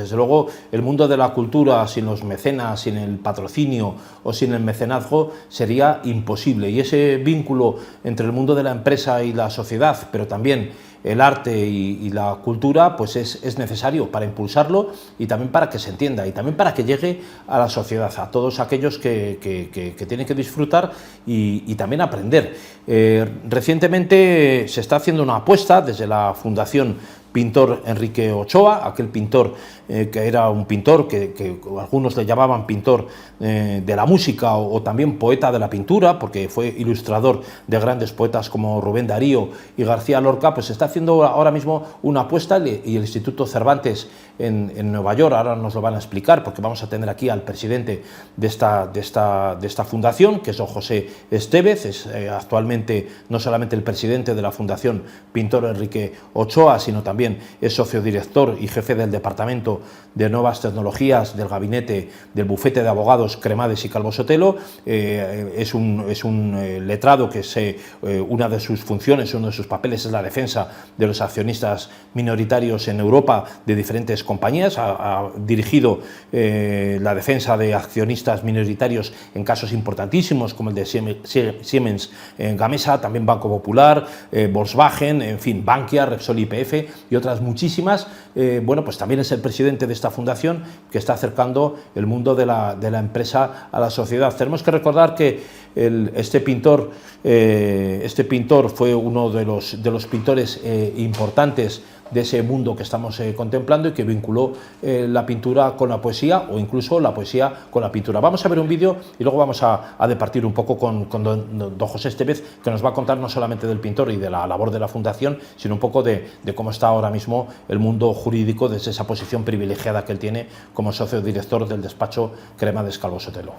Desde luego, el mundo de la cultura sin los mecenas, sin el patrocinio o sin el mecenazgo sería imposible, y ese vínculo entre el mundo de la empresa y la sociedad, pero también el arte y la cultura, pues es necesario para impulsarlo y también para que se entienda y también para que llegue a la sociedad, a todos aquellos que tienen que disfrutar y también aprender. Recientemente se está haciendo una apuesta desde la Fundación Pintor Enrique Ochoa, aquel pintor que era un pintor que algunos le llamaban pintor de la música o también poeta de la pintura, porque fue ilustrador de grandes poetas como Rubén Darío y García Lorca. Pues se está haciendo ahora mismo una apuesta, y el Instituto Cervantes en Nueva York, ahora nos lo van a explicar, porque vamos a tener aquí al presidente de esta fundación, que es don José Estevez. Es actualmente no solamente el presidente de la Fundación Pintor Enrique Ochoa, sino también es socio director y jefe del departamento de nuevas tecnologías del gabinete del bufete de abogados Cremades y Calvo Sotelo. Es un letrado que una de sus funciones, uno de sus papeles es la defensa de los accionistas minoritarios en Europa de diferentes compañías. Ha dirigido la defensa de accionistas minoritarios en casos importantísimos como el de Siemens Gamesa, también Banco Popular, Volkswagen, en fin, Bankia, Repsol, YPF y otras muchísimas. Bueno, pues también es el presidente de esta fundación que está acercando el mundo de la empresa a la sociedad. Tenemos que recordar que este pintor fue uno de los pintores importantes de ese mundo que estamos contemplando, y que vinculó la pintura con la poesía, o incluso la poesía con la pintura. Vamos a ver un vídeo y luego vamos a departir un poco con don José Estevez, que nos va a contar no solamente del pintor y de la labor de la fundación, sino un poco de cómo está ahora mismo el mundo jurídico desde esa posición privilegiada que él tiene como socio director del despacho Cremades Calvo Sotelo.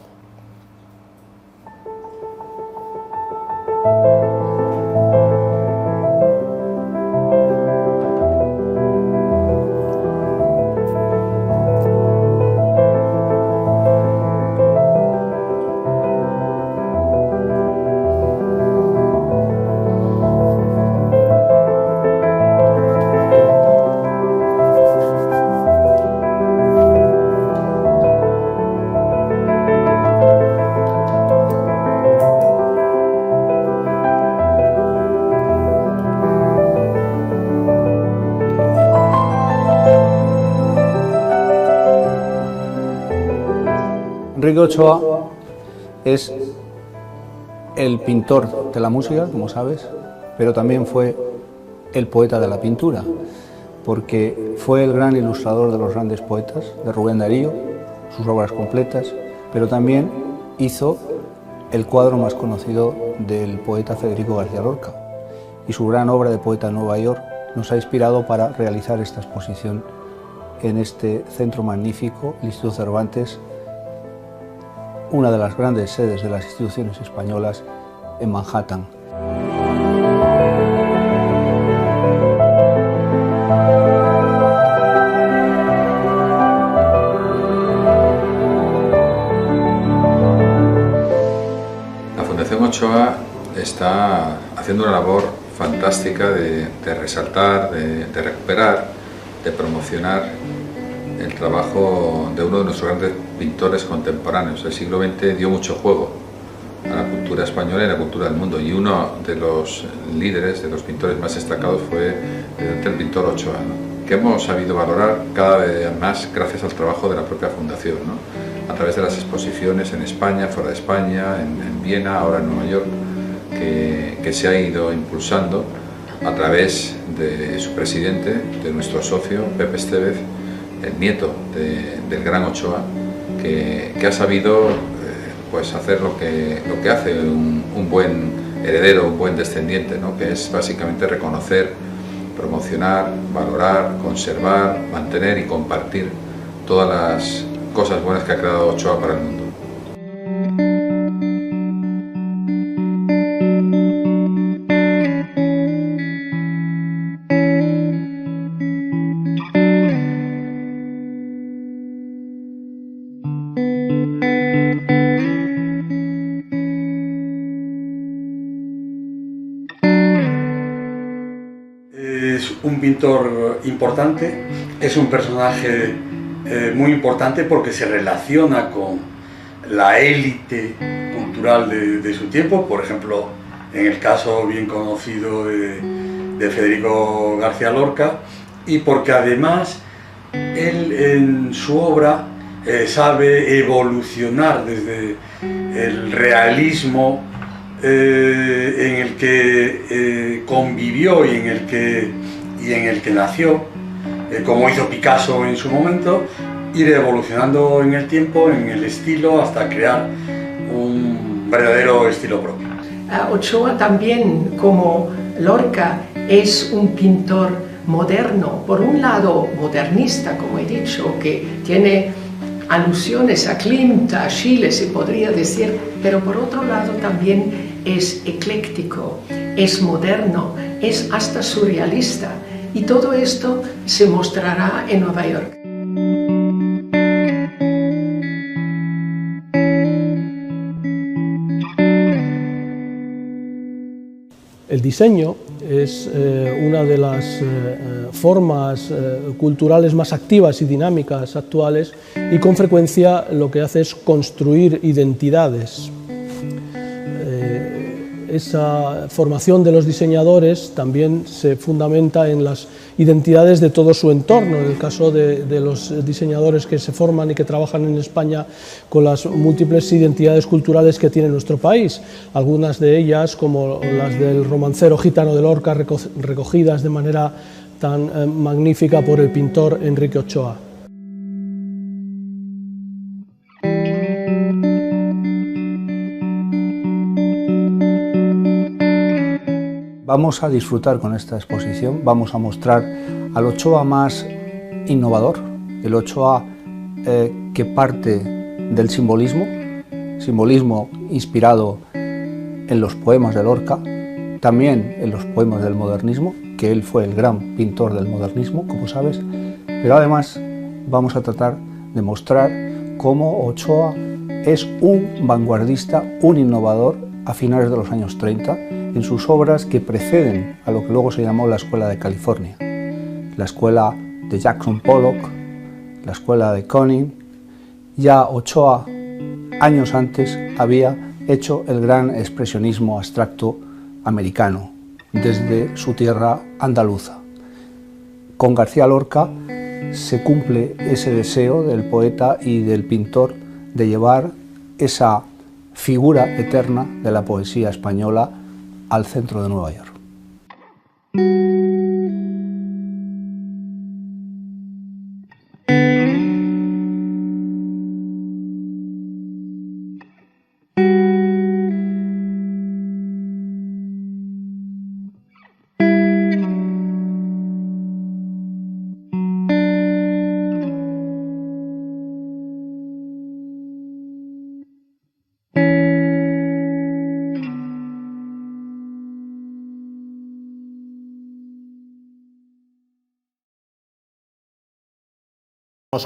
Enrique Ochoa es el pintor de la música, como sabes, pero también fue el poeta de la pintura, porque fue el gran ilustrador de los grandes poetas, de Rubén Darío, sus obras completas, pero también hizo el cuadro más conocido del poeta Federico García Lorca, y su gran obra de Poeta en Nueva York nos ha inspirado para realizar esta exposición en este centro magnífico, el Instituto Cervantes, una de las grandes sedes de las instituciones españolas en Manhattan. La Fundación Ochoa está haciendo una labor fantástica de resaltar, de recuperar, de promocionar el trabajo de uno de nuestros grandes pintores contemporáneos. El siglo XX dio mucho juego a la cultura española y a la cultura del mundo, y uno de los líderes, de los pintores más destacados, fue el pintor Ochoa, ¿no?, que hemos sabido valorar cada vez más gracias al trabajo de la propia Fundación, ¿no?, a través de las exposiciones en España, fuera de España, en Viena, ahora en Nueva York, que se ha ido impulsando a través de su presidente, de nuestro socio, Pepe Estevez, el nieto del gran Ochoa, que ha sabido pues hacer lo que hace un buen heredero, un buen descendiente, ¿no?, que es básicamente reconocer, promocionar, valorar, conservar, mantener y compartir todas las cosas buenas que ha creado Ochoa para el mundo. Es un pintor importante, es un personaje muy importante porque se relaciona con la élite cultural de su tiempo, por ejemplo, en el caso bien conocido de Federico García Lorca, y porque además él en su obra sabe evolucionar desde el realismo en el que convivió y en el que nació, como hizo Picasso en su momento, ir evolucionando en el tiempo, en el estilo, hasta crear un verdadero estilo propio. Ochoa también, como Lorca, es un pintor moderno, por un lado modernista, como he dicho, que tiene alusiones a Klimt, a Schiele, se podría decir, pero por otro lado también es ecléctico, es moderno, es hasta surrealista, y todo esto se mostrará en Nueva York. El diseño es una de las formas culturales más activas y dinámicas actuales, y con frecuencia lo que hace es construir identidades. Esa formación de los diseñadores también se fundamenta en las identidades de todo su entorno. En el caso de los diseñadores que se forman y que trabajan en España, con las múltiples identidades culturales que tiene nuestro país, algunas de ellas, como las del romancero gitano de Lorca, recogidas de manera tan magnífica por el pintor Enrique Ochoa. Vamos a disfrutar con esta exposición, vamos a mostrar al Ochoa más innovador, el Ochoa que parte del simbolismo inspirado en los poemas de Lorca, también en los poemas del modernismo, que él fue el gran pintor del modernismo, como sabes, pero además vamos a tratar de mostrar cómo Ochoa es un vanguardista, un innovador a finales de los años 30, en sus obras que preceden a lo que luego se llamó la Escuela de California, la escuela de Jackson Pollock, la escuela de Koenig. Ya Ochoa, años antes, había hecho el gran expresionismo abstracto americano desde su tierra andaluza. Con García Lorca se cumple ese deseo del poeta y del pintor de llevar esa figura eterna de la poesía española al centro de Nueva York.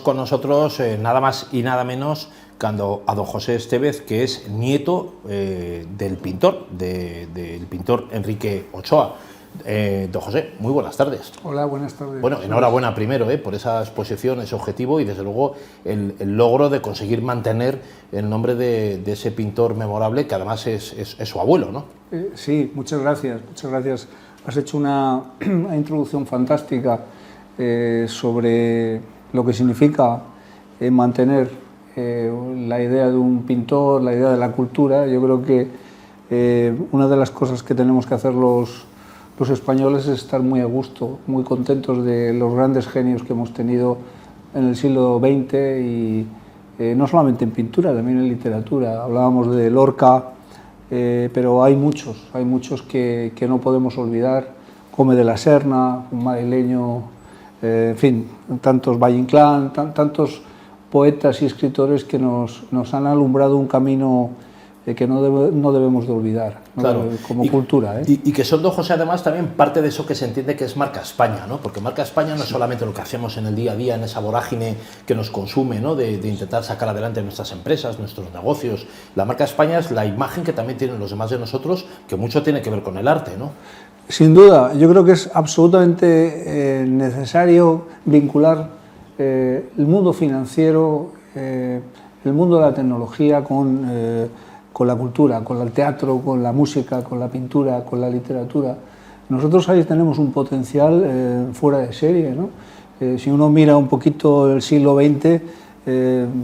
Con nosotros nada más y nada menos que a don José Estévez, que es nieto del pintor Enrique Ochoa. Don José, muy buenas tardes. Hola, buenas tardes. Bueno, enhorabuena primero por esa exposición, ese objetivo, y desde luego el logro de conseguir mantener el nombre de ese pintor memorable, que además es su abuelo, ¿no? Sí, muchas gracias, muchas gracias. Has hecho una introducción fantástica sobre lo que significa mantener la idea de un pintor, la idea de la cultura. Yo creo que una de las cosas que tenemos que hacer los españoles es estar muy a gusto, muy contentos de los grandes genios que hemos tenido en el siglo XX, y no solamente en pintura, también en literatura. Hablábamos de Lorca, pero hay muchos que no podemos olvidar. Gómez de la Serna, un madrileño, en fin, tantos Valle Inclán, tantos poetas y escritores que nos han alumbrado un camino que no debemos de olvidar, ¿no? Claro. Como cultura. Y que son, don José, además también parte de eso que se entiende que es marca España, ¿no? Porque marca España no es solamente lo que hacemos en el día a día, en esa vorágine que nos consume, ¿no? de intentar sacar adelante nuestras empresas, nuestros negocios. La marca España es la imagen que también tienen los demás de nosotros, que mucho tiene que ver con el arte, ¿no? Sin duda, yo creo que es absolutamente necesario vincular el mundo financiero, el mundo de la tecnología con la cultura, con el teatro, con la música, con la pintura, con la literatura. Nosotros ahí tenemos un potencial fuera de serie, ¿no? Si uno mira un poquito el siglo XX,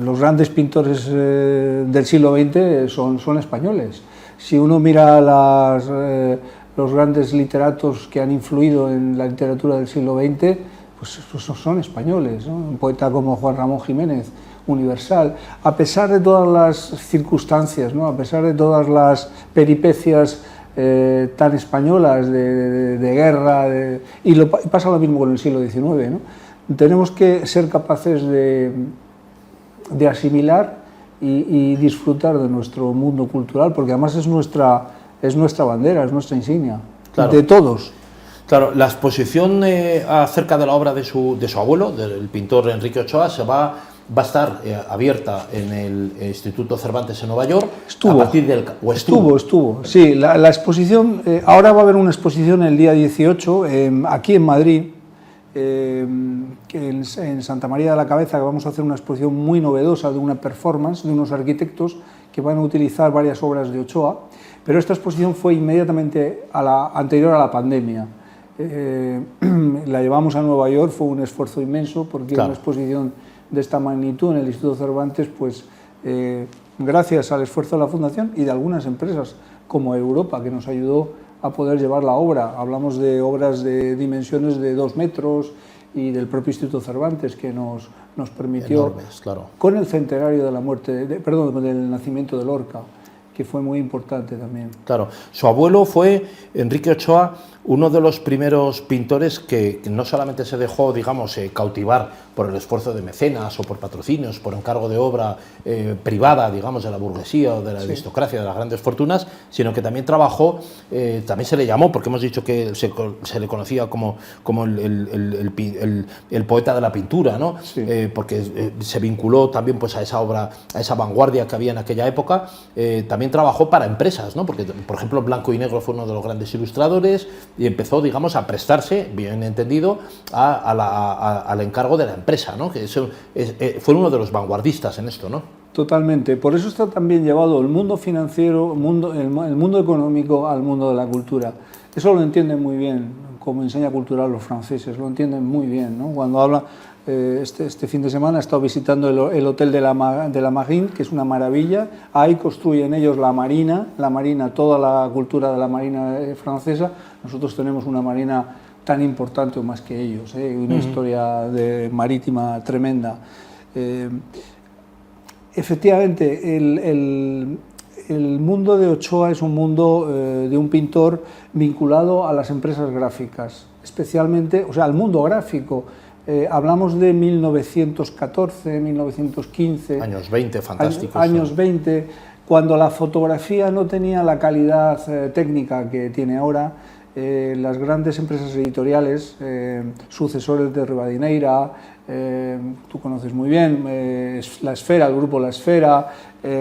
los grandes pintores del siglo XX son españoles. Si uno mira los grandes literatos que han influido en la literatura del siglo XX, pues son españoles, ¿no? Un poeta como Juan Ramón Jiménez, universal. A pesar de todas las circunstancias, ¿no? A pesar de todas las peripecias tan españolas de guerra, y pasa lo mismo con el siglo XIX, ¿no? Tenemos que ser capaces de asimilar y disfrutar de nuestro mundo cultural, porque además es nuestra bandera, es nuestra insignia, claro, de todos. Claro, la exposición acerca de la obra de su abuelo, del pintor Enrique Ochoa, va a estar abierta en el Instituto Cervantes en Nueva York. Estuvo. Sí, la exposición, ahora va a haber una exposición el día 18 aquí en Madrid, en Santa María de la Cabeza, que vamos a hacer una exposición muy novedosa de una performance de unos arquitectos que van a utilizar varias obras de Ochoa, pero esta exposición fue inmediatamente anterior a la pandemia. La llevamos a Nueva York, fue un esfuerzo inmenso, porque claro, una exposición de esta magnitud en el Instituto Cervantes, pues gracias al esfuerzo de la Fundación y de algunas empresas como Europa, que nos ayudó a poder llevar la obra. Hablamos de obras de dimensiones de 2 metros y del propio Instituto Cervantes, que nos permitió, enormes, claro, con el centenario de la muerte, del nacimiento de Lorca, que fue muy importante también. Claro, su abuelo fue Enrique Ochoa, uno de los primeros pintores que no solamente se dejó, digamos, cautivar por el esfuerzo de mecenas o por patrocinios, por encargo de obra privada, digamos, de la burguesía o de la aristocracia, de las grandes fortunas, sino que también trabajó, también se le llamó, porque hemos dicho que se le conocía como el poeta de la pintura, ¿no? Sí. Porque se vinculó también pues a esa obra, a esa vanguardia que había en aquella época. También trabajó para empresas, ¿no? Porque, por ejemplo, Blanco y Negro fue uno de los grandes ilustradores y empezó, digamos, a prestarse, bien entendido, al encargo de la empresa, ¿no? Que fue uno de los vanguardistas en esto, ¿no? Totalmente. Por eso está también llevado el mundo financiero, el mundo económico al mundo de la cultura. Eso lo entienden muy bien, como enseña cultural los franceses, lo entienden muy bien, ¿no? Cuando habla, este fin de semana he estado visitando el hotel de la Marine, que es una maravilla. Ahí construyen ellos la marina, toda la cultura de la marina francesa. Nosotros tenemos una marina tan importante o más que ellos, una historia marítima tremenda. Efectivamente, el mundo de Ochoa es un mundo de un pintor vinculado a las empresas gráficas, especialmente, o sea, al mundo gráfico. Hablamos de 1914, 1915... Años 20, fantásticos. Años 20, cuando la fotografía no tenía la calidad técnica que tiene ahora. Las grandes empresas editoriales, sucesores de Rivadeneira, tú conoces muy bien, La Esfera, el grupo La Esfera,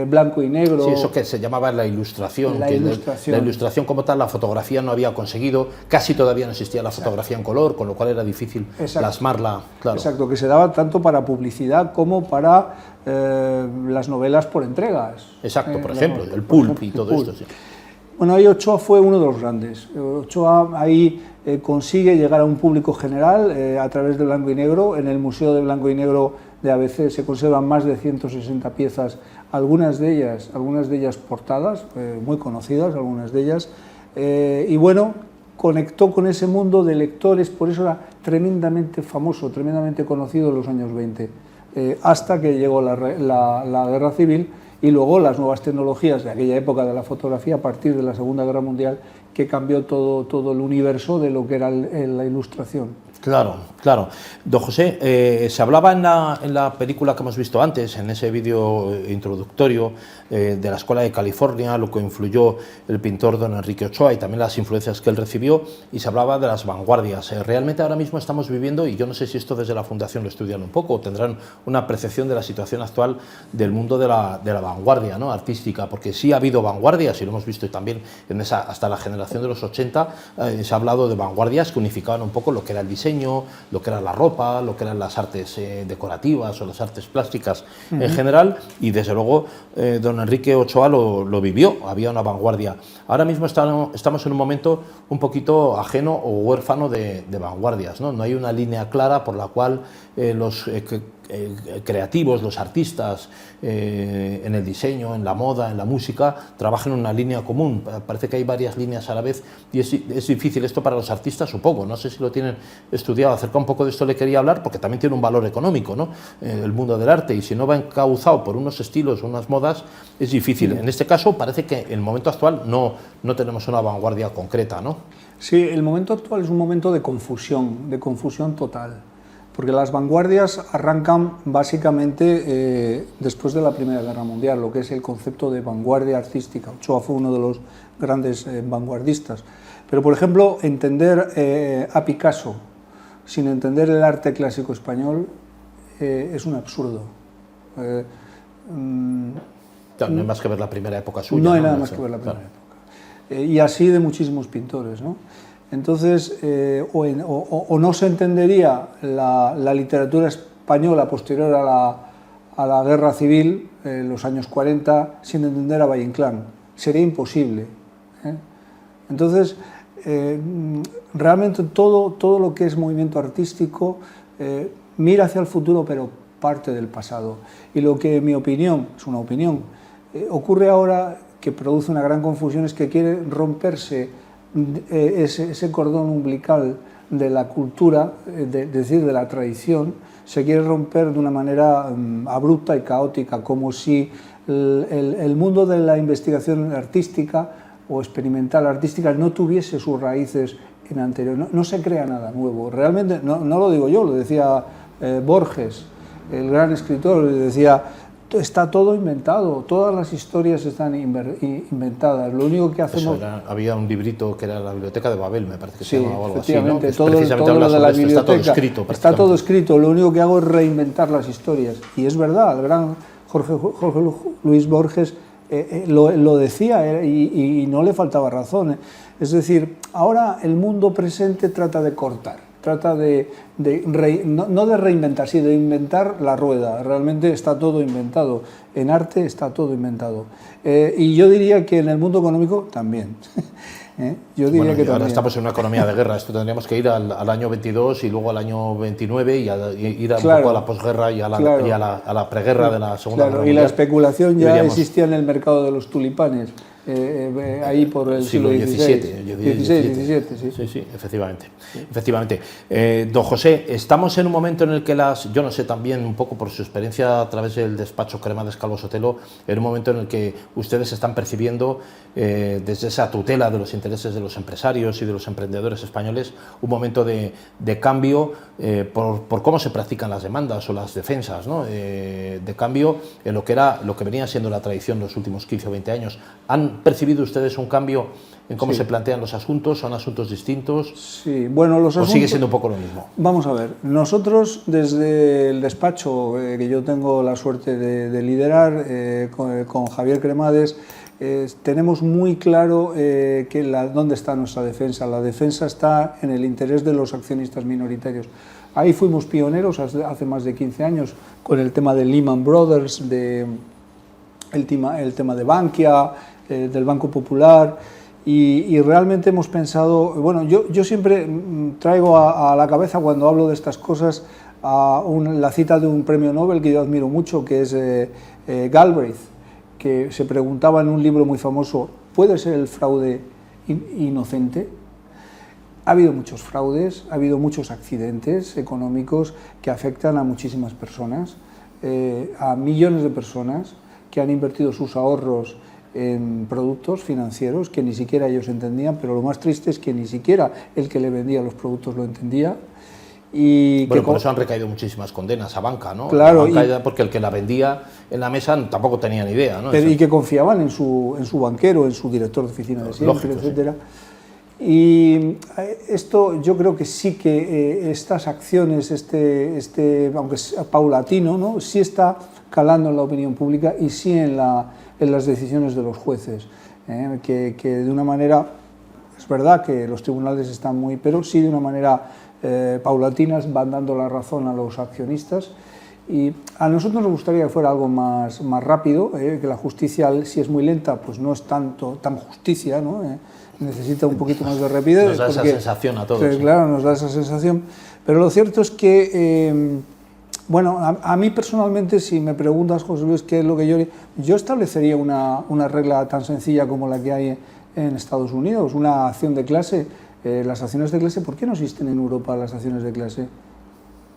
Blanco y Negro... Sí, eso que se llamaba la ilustración. La ilustración como tal, la fotografía no había conseguido, casi todavía no existía la fotografía en color, con lo cual era difícil plasmarla. Claro. Exacto, que se daba tanto para publicidad como para las novelas por entregas. Exacto, por ejemplo, el pulp y todo esto. Sí. Bueno, ahí Ochoa fue uno de los grandes. Ochoa ahí consigue llegar a un público general a través de Blanco y Negro. En el Museo de Blanco y Negro de ABC se conservan más de 160 piezas, algunas de ellas portadas, muy conocidas, algunas de ellas. Y bueno, conectó con ese mundo de lectores, por eso era tremendamente famoso, tremendamente conocido en los años 20, hasta que llegó la Guerra Civil y luego las nuevas tecnologías de aquella época de la fotografía a partir de la Segunda Guerra Mundial, que cambió todo el universo de lo que era la ilustración. Claro, claro. Don José, se hablaba en la película que hemos visto antes, en ese vídeo introductorio de la Escuela de California, lo que influyó el pintor don Enrique Ochoa y también las influencias que él recibió, y se hablaba de las vanguardias. Realmente ahora mismo estamos viviendo, y yo no sé si esto desde la Fundación lo estudian un poco o tendrán una percepción de la situación actual del mundo de la vanguardia, ¿no?, artística, porque sí ha habido vanguardias, y lo hemos visto también hasta la generación de los 80, se ha hablado de vanguardias que unificaban un poco lo que era el diseño, diseño, lo que era la ropa, lo que eran las artes decorativas o las artes plásticas en general, y desde luego don Enrique Ochoa lo vivió, había una vanguardia. Ahora mismo estamos en un momento un poquito ajeno o huérfano de vanguardias, ¿no? No hay una línea clara por la cual los creativos, los artistas en el diseño, en la moda, en la música, trabajan en una línea común. Parece que hay varias líneas a la vez y es difícil esto para los artistas, supongo. No sé si lo tienen estudiado. Acerca un poco de esto le quería hablar porque también tiene un valor económico, ¿no? El mundo del arte, y si no va encauzado por unos estilos o unas modas, es difícil. En este caso parece que en el momento actual no tenemos una vanguardia concreta, ¿no? Sí, el momento actual es un momento de confusión total. Porque las vanguardias arrancan básicamente después de la Primera Guerra Mundial, lo que es el concepto de vanguardia artística. Ochoa fue uno de los grandes vanguardistas. Pero, por ejemplo, entender a Picasso sin entender el arte clásico español es un absurdo. No hay más que ver la primera época suya. No hay nada más que ver la primera época. Y así de muchísimos pintores, ¿no? Entonces, o no se entendería la literatura española posterior a la guerra civil, los años 40, sin entender a Valle Inclán. Sería imposible. Entonces, realmente todo lo que es movimiento artístico mira hacia el futuro, pero parte del pasado. Y lo que, en mi opinión, es una opinión, ocurre ahora, que produce una gran confusión, es que quiere romperse ese cordón umbilical de la cultura, es decir, de la tradición, se quiere romper de una manera abrupta y caótica, como si el mundo de la investigación artística o experimental artística no tuviese sus raíces en anterior. No se crea nada nuevo. Realmente, no lo digo yo, lo decía Borges, el gran escritor, decía: está todo inventado, todas las historias están inventadas, lo único que hacemos... Había un librito que era la Biblioteca de Babel, me parece que sí, se llamaba algo así, ¿no? todo lo de la biblioteca, está todo escrito, lo único que hago es reinventar las historias, y es verdad, el gran Jorge Luis Borges lo decía y no le faltaba razón. Es decir, ahora el mundo presente trata de cortar, trata no de reinventar, sino de inventar la rueda. Realmente está todo inventado, en arte está todo inventado. Y yo diría que en el mundo económico también. Yo diría que ahora también. estamos en una economía de guerra, esto tendríamos que ir al año 22 y luego al año 29 y ir un poco a la posguerra y a la preguerra de la Segunda Guerra Mundial. Y la especulación ya existía en el mercado de los tulipanes. Ahí por el siglo XVII. Sí, efectivamente. Don José, estamos en un momento en el que yo no sé, también un poco por su experiencia a través del despacho Cremades Calvo Sotelo, en un momento en el que ustedes están percibiendo desde esa tutela de los intereses de los empresarios y de los emprendedores españoles, un momento de cambio por cómo se practican las demandas o las defensas, ¿no? De cambio en lo que venía siendo la tradición los últimos 15 o 20 años. ¿Han percibido ustedes un cambio en cómo se plantean los asuntos? ¿Son asuntos distintos? Sí, bueno, los asuntos... ¿O sigue siendo un poco lo mismo? Vamos a ver, nosotros desde el despacho que yo tengo la suerte de liderar con Javier Cremades, tenemos muy claro dónde está nuestra defensa. La defensa está en el interés de los accionistas minoritarios. Ahí fuimos pioneros hace más de 15 años con el tema de Lehman Brothers, el tema de Bankia, del Banco Popular, y realmente hemos pensado, bueno, yo siempre traigo a la cabeza cuando hablo de estas cosas la cita de un premio Nobel que yo admiro mucho, que es Galbraith, que se preguntaba en un libro muy famoso: ¿puede ser el fraude inocente? Ha habido muchos fraudes, ha habido muchos accidentes económicos que afectan a muchísimas personas, a millones de personas que han invertido sus ahorros en productos financieros que ni siquiera ellos entendían, pero lo más triste es que ni siquiera el que le vendía los productos lo entendía. Y bueno, por eso han recaído muchísimas condenas a banca, ¿no? Claro, porque el que la vendía en la mesa tampoco tenía ni idea, ¿no? Y que confiaban en su banquero, en su director de oficina de siempre, etcétera. Sí. Y esto yo creo que sí que estas acciones, aunque sea paulatino, ¿no?, sí está calando en la opinión pública y sí en las decisiones de los jueces, que de una manera, es verdad que los tribunales están pero sí de una manera paulatinas van dando la razón a los accionistas. Y a nosotros nos gustaría que fuera algo más rápido, que la justicia, si es muy lenta, pues no es tan justicia, ¿no? Necesita un poquito más de rapidez. Nos da esa sensación a todos. Claro, nos da esa sensación. Pero lo cierto es que, bueno, a mí personalmente, si me preguntas, José Luis, qué es lo que yo establecería una regla tan sencilla como la que hay en Estados Unidos, una acción de clase. Las acciones de clase, ¿por qué no existen en Europa las acciones de clase?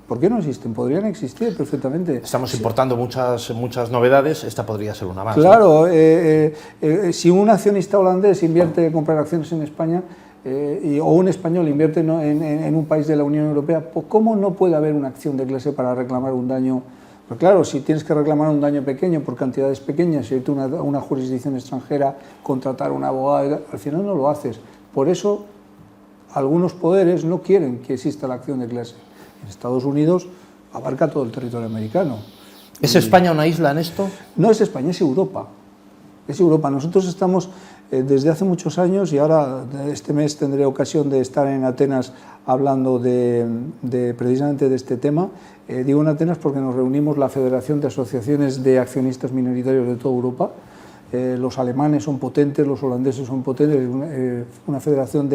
¿Por qué no existen? Podrían existir perfectamente. Estamos importando muchas novedades, esta podría ser una más. Claro, ¿no? Si un accionista holandés invierte en comprar acciones en España o un español invierte en un país de la Unión Europea, pues ¿cómo no puede haber una acción de clase para reclamar un daño? Pues claro, si tienes que reclamar un daño pequeño por cantidades pequeñas, irte a una jurisdicción extranjera, contratar a un abogado, al final no lo haces. Por eso algunos poderes no quieren que exista la acción de clase. En Estados Unidos abarca todo el territorio americano. ¿Es España una isla en esto? No es España, es Europa. Es Europa. Nosotros estamos desde hace muchos años, y ahora este mes tendré ocasión de estar en Atenas hablando precisamente de este tema. Digo en Atenas porque nos reunimos la Federación de Asociaciones de Accionistas Minoritarios de toda Europa. Los alemanes son potentes, los holandeses son potentes, una federación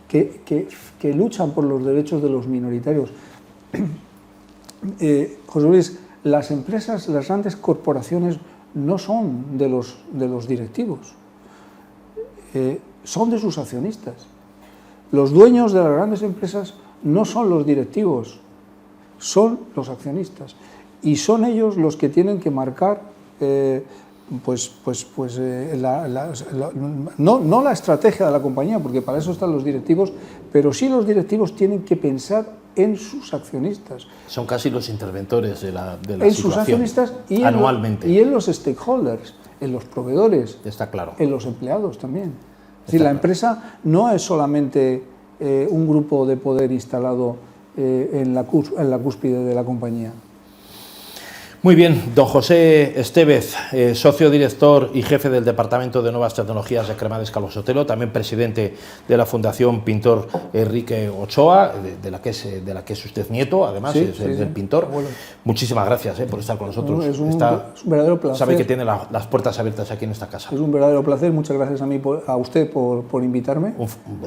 que luchan por los derechos de los minoritarios. José Luis, las empresas, las grandes corporaciones no son de los directivos, son de sus accionistas. Los dueños de las grandes empresas no son los directivos, son los accionistas, y son ellos los que tienen que marcar no la estrategia de la compañía, porque para eso están los directivos, pero sí los directivos tienen que pensar en sus accionistas. Son casi los interventores de la en sus accionistas y anualmente. Y en los stakeholders, en los proveedores, está claro. En los empleados también. Es decir, la empresa no es solamente un grupo de poder instalado en la cúspide de la compañía. Muy bien, don José Estévez, socio director y jefe del Departamento de Nuevas Tecnologías de Cremades Calvo Sotelo, también presidente de la Fundación Pintor Enrique Ochoa, de la que es usted nieto, además, sí, del pintor. Bueno. Muchísimas gracias por estar con nosotros. Es un verdadero placer. Sabe que tiene las puertas abiertas aquí en esta casa. Es un verdadero placer, muchas gracias a usted por invitarme.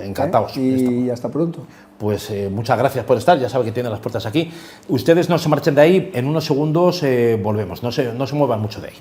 Encantados. Y hasta pronto. Pues muchas gracias por estar, ya sabe que tiene las puertas aquí. Ustedes no se marchen de ahí, en unos segundos volvemos, no se muevan mucho de ahí.